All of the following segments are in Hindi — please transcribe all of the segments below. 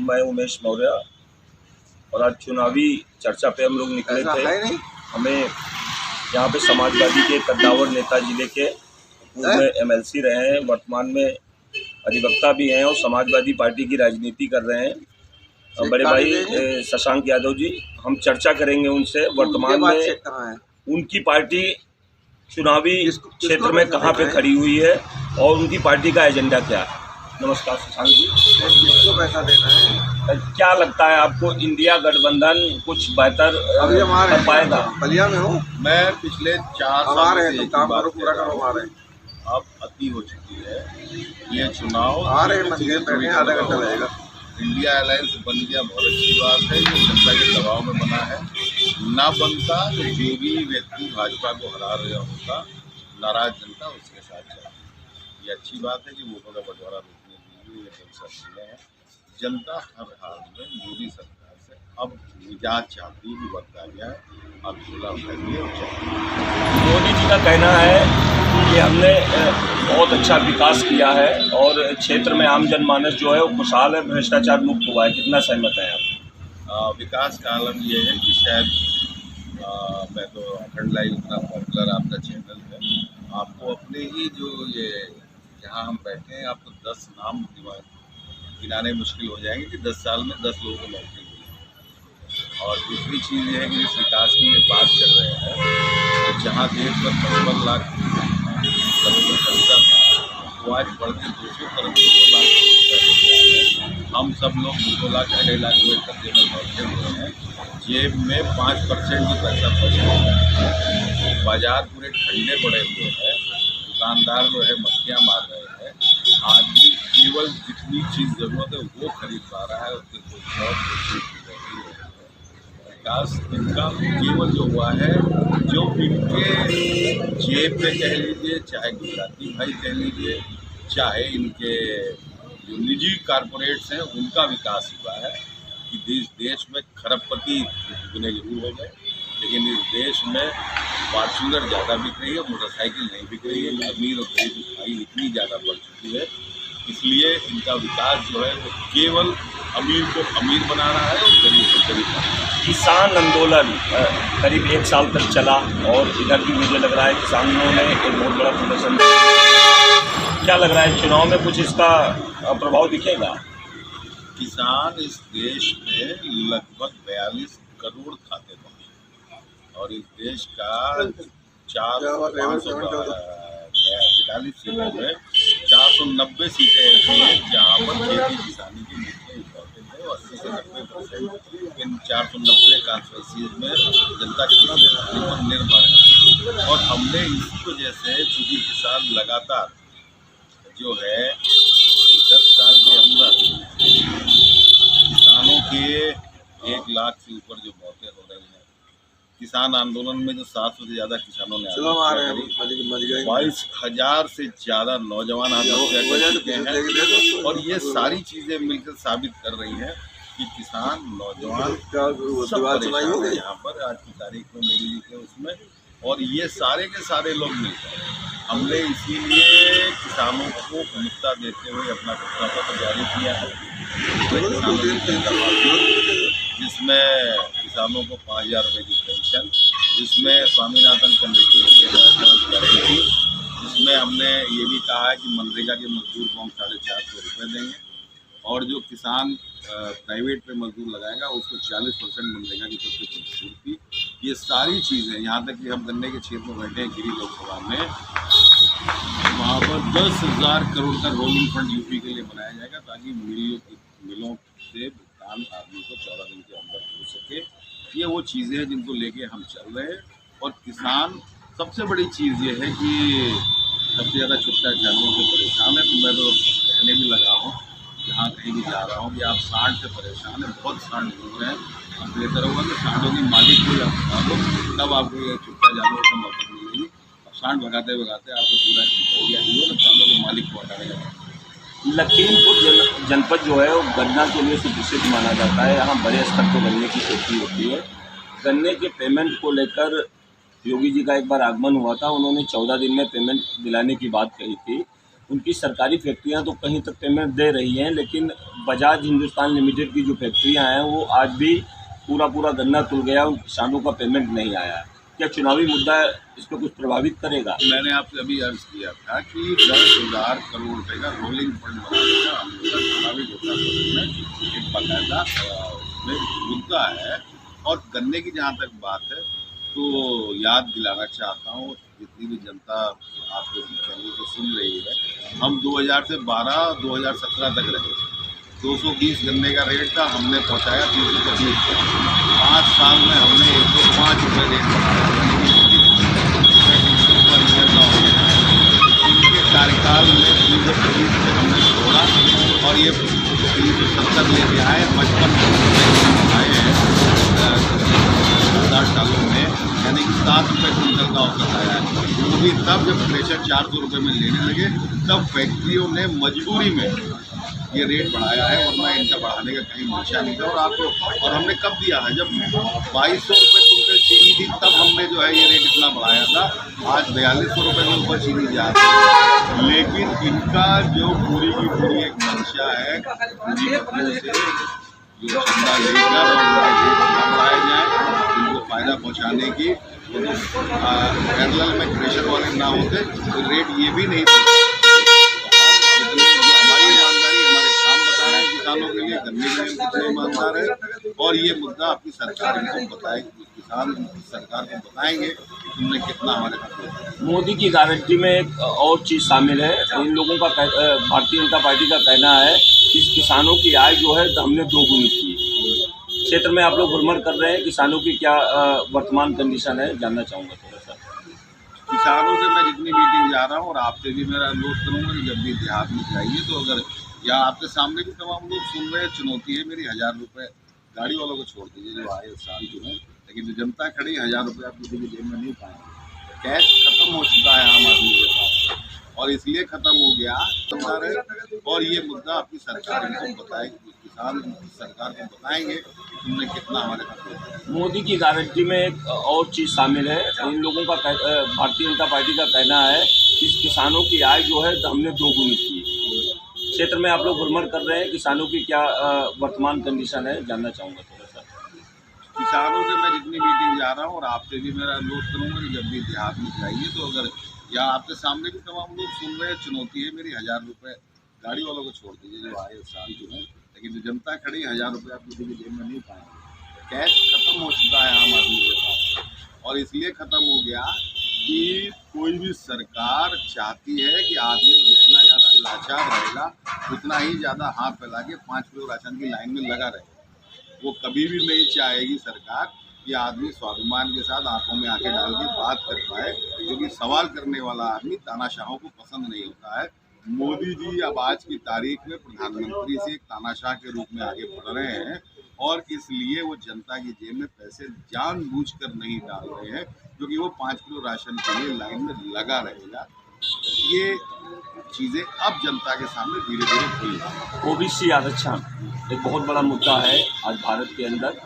मैं उमेश मौर्य और आज चुनावी चर्चा पे हम लोग निकले थे। हमें यहाँ पे समाजवादी के कद्दावर नेता जिले के पूर्व MLC रहे हैं, वर्तमान में अधिवक्ता भी हैं और समाजवादी पार्टी की राजनीति कर रहे हैं बड़े भाई शशांक यादव जी। हम चर्चा करेंगे उनसे वर्तमान में उनकी पार्टी चुनावी क्षेत्र में कहाँ पे खड़ी हुई है और उनकी पार्टी का एजेंडा क्या है। नमस्कार शशांक जी। किसको पैसा देना है? क्या लगता है आपको इंडिया गठबंधन कुछ बेहतर कर पाएगा? बलिया में हूँ मैं पिछले 4 साल से काम करो पूरा करो हमारे अब अति हो चुकी है। ये चुनाव आ रहे हैं, आधा घंटा लगेगा। इंडिया अलायंस बन गया, बहुत अच्छी बात है। ये जनता के दबाव में बना है। ना बनता तो जो भी व्यक्ति भाजपा को हरा रहा होता, नाराज जनता उसके साथ जाए। ये अच्छी बात है कि वोटों का बंटवारा रोकने के लिए ये जनता है। जनता हर हाल में मोदी सरकार से अब निजात चाहती है, बदला गया है। अब चुनाव करिए। मोदी जी का कहना है कि हमने बहुत अच्छा विकास किया है और क्षेत्र में आम जनमानस जो है वो खुशहाल है, भ्रष्टाचार मुक्त हुआ है। कितना सहमत है आप? विकास का आलम ये है कि शायद मैं तो अखंड लाइव इतना पॉपुलर आपका चैनल है, आपको अपने ही जो ये जहाँ हम बैठे हैं आपको 10 नाम गिनाने मुश्किल हो जाएंगे कि 10 साल में 10 लोगों को नौकरी मिली। और दूसरी चीज़ ये है कि इस विकास की बात कर रहे हैं तो जहाँ देश में 55 लाख करोड़ का खर्चा था वो आज बढ़ के 200 लाख करोड़। हम सब लोग 2 लाख 2.5 लाख रुपये कर्जे में बैठे हुए हैं। जेब में 5% भी पैसा बच रहा है। बाजार पूरे ठंडे पड़े हुए हैं। दुकानदार जो है मक्खियाँ मार रहे हैं। आदमी केवल जितनी चीज़ ज़रूरत है वो खरीद पा रहा है, उसके कोई और विकास इनका केवल जो हुआ है जो इनके जेब पे कह लीजिए, चाहे गुजराती भाई कह लीजिए, चाहे इनके जो निजी कारपोरेट्स हैं उनका विकास हुआ है कि देश में खरबपति दुगने जरूर हो गए, लेकिन इस देश में फॉर्चूनर ज़्यादा बिक रही है, मोटरसाइकिल नहीं बिक रही है। अमीर और गरीब की खाई इतनी ज़्यादा बढ़ चुकी है, इसलिए इनका विकास जो है वो केवल अमीर को अमीर बना रहा है और गरीब को गरीब बना रहा है। किसान आंदोलन करीब 1 साल तक चला और इधर भी मुझे लग रहा है किसानों ने एक बहुत बड़ा प्रदर्शन। क्या लग रहा है चुनाव में कुछ इसका प्रभाव दिखेगा? किसान इस देश में लगभग 42 करोड़ खाते हैं और इस देश का 490 सीटों में 490 सीटें ऐसी हैं जहाँ पर खेती किसानी की नीतियाँ इम्पोर्टेंट है और 80 से 90% इन 490 कॉन्स्टिट्यूंसीज में जनता की पर निर्भर है। और हमने इसी वजह से चूँकि किसान लगातार जो है 10 साल के अंदर किसानों के 1 लाख से ऊपर जो मौतें हो रही हैं, किसान आंदोलन में जो 700 से ज़्यादा किसानों ने 22,000 से ज़्यादा नौजवान आत्महत्या कर चुके हैं। और ये सारी चीज़ें मिलकर साबित कर रही हैं कि किसान नौजवान सब यहाँ पर आज की तारीख में मोदी जी के उसमें, और ये सारे के सारे लोग मिलकर हमने इसीलिए किसानों को प्रमुखता देते हुए अपना घोषणा पत्र जारी किया है जिसमें किसानों को 5,000 रुपये की पेंशन, जिसमें स्वामीनाथन कमेटी की गारंटी, जिसमें हमने ये भी कहा है कि मनरेगा के मजदूर को हम 450 रुपये देंगे और जो किसान प्राइवेट पे मजदूर लगाएगा उसको 40% मनरेगा की तरफ से छूट। ये सारी चीज़ें, यहाँ तक कि हम गन्ने के क्षेत्र में बैठे हैं गिरी लोकसभा में, वहाँ पर 10,000 करोड़ का रोलिंग फंड यूपी के लिए बनाया जाएगा ताकि मिलों से भुगतान आदमी को 14 दिन के अंदर हो सके। ये वो चीज़ें हैं जिनको लेके हम चल रहे हैं। और किसान सबसे बड़ी चीज़ ये है कि सबसे ज़्यादा छुट्टा जानवरों से परेशान है। तो मैं तो कहने भी लगा हूँ, जहाँ कहीं भी जा रहा हूँ कि आप सांड से परेशान हैं, बहुत सांड घूम रहे हैं। अब बेहतर होगा कि सांडों की मालिक को आप बता दो, तब आपको ये छुट्टा जानवरों से मौत मिलेगी। अब सांड भगाते भगाते आपको पूरा ना सांडों के मालिक को हटाने का। लखीमपुर जनपद जो है वो गन्ना के लिए सुप्रसिद्ध माना जाता है। यहाँ बड़े स्तर पर गन्ने की खेती होती है। गन्ने के पेमेंट को लेकर योगी जी का एक बार आगमन हुआ था, उन्होंने 14 दिन में पेमेंट दिलाने की बात कही थी। उनकी सरकारी फैक्ट्रियां तो कहीं तक पेमेंट दे रही हैं, लेकिन बजाज हिंदुस्तान लिमिटेड की जो फैक्ट्रियां हैं वो आज भी पूरा गन्ना तुल गया, उन किसानों का पेमेंट नहीं आया। क्या चुनावी मुद्दा इस पर कुछ प्रभावित करेगा? मैंने आपसे अभी अर्ज किया था कि 10,000 करोड़ रुपए का रोलिंग फंड बनाने का हम लोग का चुनावी घोषणा पत्र में एक बाकायदा उसमें मुद्दा है। और गन्ने की जहाँ तक बात है तो याद दिलाना चाहता हूँ जितनी भी जनता आपके चैनल को सुन रही है, हम 2000 से 2017 तक रहे। 220 गन्ने का रेट था, हमने पहुँचाया 325 का। 5 साल में हमने 105 रुपये रेट बढ़ाया, इनके कार्यकाल में 320 से हमने छोड़ा और ये 370 लेके आए। 55 आए हैं 10 सालों में, यानी कि 7 रुपये क्विंटल का औसत आया है। वो भी तब जब प्रेशर 400 रुपये में लेने लगे, तब फैक्ट्रियों ने मजबूरी में ये रेट बढ़ाया है, वरना इनका बढ़ाने का कहीं मंशा नहीं था। और आपको और हमने कब दिया है, जब 2200 रुपये क्विंटल चीनी थी तब हमने जो है ये रेट इतना बढ़ाया था। आज 4200 रुपये के ऊपर चीनी जा रही है, लेकिन इनका जो पूरी की पूरी एक मंशा है पूंजीपतियों से जो चंदा लेकर और रेट ना बढ़ाए जाए, उनको फ़ायदा पहुँचाने की। पैरेलल में प्रेशर वाले ना होते तो रेट ये भी नहीं बढ़ता। किसानों के लिए गन्ने के लिए कितने ईमानदार है, और ये मुद्दा आपकी सरकार इनको बताएगी, किसान सरकार को बताएंगे कि तुमने कितना हमारे साथ। मोदी की गारंटी में एक और चीज़ शामिल है। इन लोगों का भारतीय जनता पार्टी का कहना है कि किसानों की आय जो है हमने दोगुनी की। क्षेत्र में आप लोग भ्रमण कर रहे हैं, किसानों की क्या वर्तमान कंडीशन है, जानना चाहूँगा थोड़ा सा। किसानों से मैं जितनी मीटिंग जा रहा हूँ और आपसे भी मेरा अनुरोध करूँगा कि जब भी देहात में जाइए तो अगर या आपके सामने भी तमाम लोग सुन रहे हैं, चुनौती है मेरी, 1000 रुपये गाड़ी वालों को छोड़ दीजिए जो आए साल जो है, लेकिन जो जनता खड़ी 1000 रुपये आप किसी की जेब में नहीं पाएंगे। कैश खत्म हो चुका है आम आदमी के पास, और इसलिए खत्म हो गया है। और ये मुद्दा आपकी सरकार इनको बताएगी, किसान सरकार को बताएंगे कि तुमने कितना हमारे साथ। मोदी की गारंटी में एक और चीज़ शामिल है। इन लोगों का भारतीय जनता पार्टी का कहना है कि किसानों की आय जो है हमने दोगुनी की। क्षेत्र में आप लोग भ्रमण कर रहे हैं, किसानों की क्या वर्तमान कंडीशन है, जानना चाहूँगा थोड़ा सा। किसानों से मैं जितनी मीटिंग जा रहा हूँ और आपसे भी मेरा अनुरोध करूँगा कि जब भी देहात में जाइए तो अगर या आपके सामने भी तमाम लोग सुन रहे हैं, चुनौती है मेरी, 1000 रुपये गाड़ी वालों को छोड़ दीजिए जो आए साल जो है, लेकिन जो जनता खड़ी 1000 रुपये आप किसी की जेब में नहीं पाएंगे। कैश खत्म हो चुका है आम आदमी के पास, और इसलिए ख़त्म हो गया कि कोई भी सरकार चाहती है कि आदमी जितना ज़्यादा लाचार रहेगा उतना ही ज़्यादा हाथ फैला के 5 किलो राशन की लाइन में लगा रहेगा। वो कभी भी नहीं चाहेगी सरकार कि आदमी स्वाभिमान के साथ आंखों में आंखें डाल के बात कर पाए, क्योंकि सवाल करने वाला आदमी तानाशाहों को पसंद नहीं होता है। मोदी जी अब आज की तारीख में प्रधानमंत्री से एक तानाशाह के रूप में आगे बढ़ रहे हैं, और इसलिए वो जनता की जेब में पैसे जानबूझकर नहीं डाल रहे हैं, क्योंकि वो 5 किलो राशन के लिए लाइन में लगा रहेगा। ये चीज़ें अब जनता के सामने धीरे धीरे खुल रही हैं। ओबीसी आरक्षण एक बहुत बड़ा मुद्दा है आज भारत के अंदर।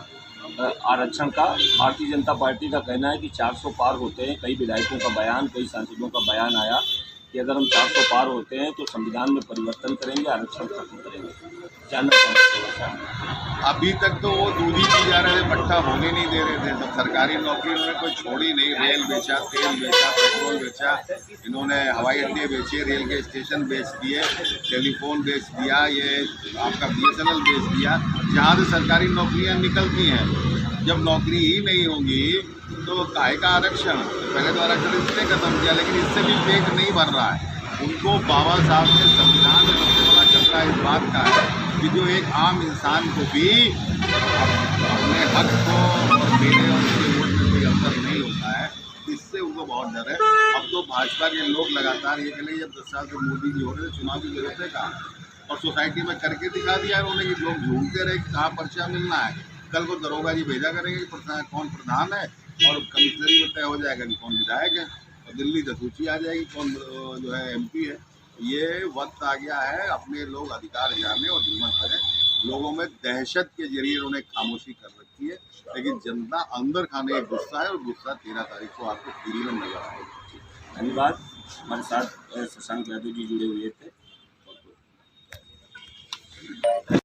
आरक्षण का भारतीय जनता पार्टी का कहना है कि 400 पार होते हैं। कई विधायकों का बयान, कई सांसदों का बयान आया कि अगर हम 400 पार होते हैं तो संविधान में परिवर्तन करेंगे, आरक्षण खत्म करेंगे। जानना चाहूँगा। अभी तक तो वो दूधी पी जा रहे थे, पट्टा होने नहीं दे रहे थे। सब सरकारी नौकरी उन्होंने कोई छोड़ी नहीं, रेल बेचा, तेल बेचा, पेट्रोल बेचा, इन्होंने हवाई अड्डे बेचे, रेल के स्टेशन बेच दिए, टेलीफोन बेच दिया, ये आपका BSNL बेच दिया। जहाँ से सरकारी नौकरियाँ निकलती हैं, जब नौकरी ही नहीं होगी तो काहे का आरक्षण। पहले तो आरक्षण इसने खत्म किया, लेकिन इससे भी पेट नहीं भर रहा है उनको। बाबा साहब ने संविधान में सबसे बड़ा खतरा इस बात का है कि जो एक आम इंसान को भी अपने हक को और मेरे और उसके वोट में कोई अंतर नहीं होता है, इससे उनको बहुत डर है। अब तो भाजपा के लोग लगातार ये कहेंगे जब 10 साल से मोदी जी हो रहे थे, चुनाव की जरूरत है कहाँ, और सोसाइटी में करके दिखा दिया उन्होंने कि लोग ढूंढते रहे कि कहाँ पर्चा मिलना है। कल को दरोगा जी भेजा करेंगे कि कौन प्रधान है, और कमिश्नरी में तय हो जाएगा कि कौन विधायक है, और दिल्ली से सूची आ जाएगी कौन जो है MP है। ये वक्त आ गया है, अपने लोग अधिकार जाने और हिम्मत करें। लोगों में दहशत के जरिए उन्होंने खामोशी कर रखी है, लेकिन जनता अंदर खाने का गुस्सा है, और गुस्सा 13 तारीख को आपको पूरी में नजर आएगा। धन्यवाद। हमारे साथ शशांक यादव जी जुड़े हुए थे।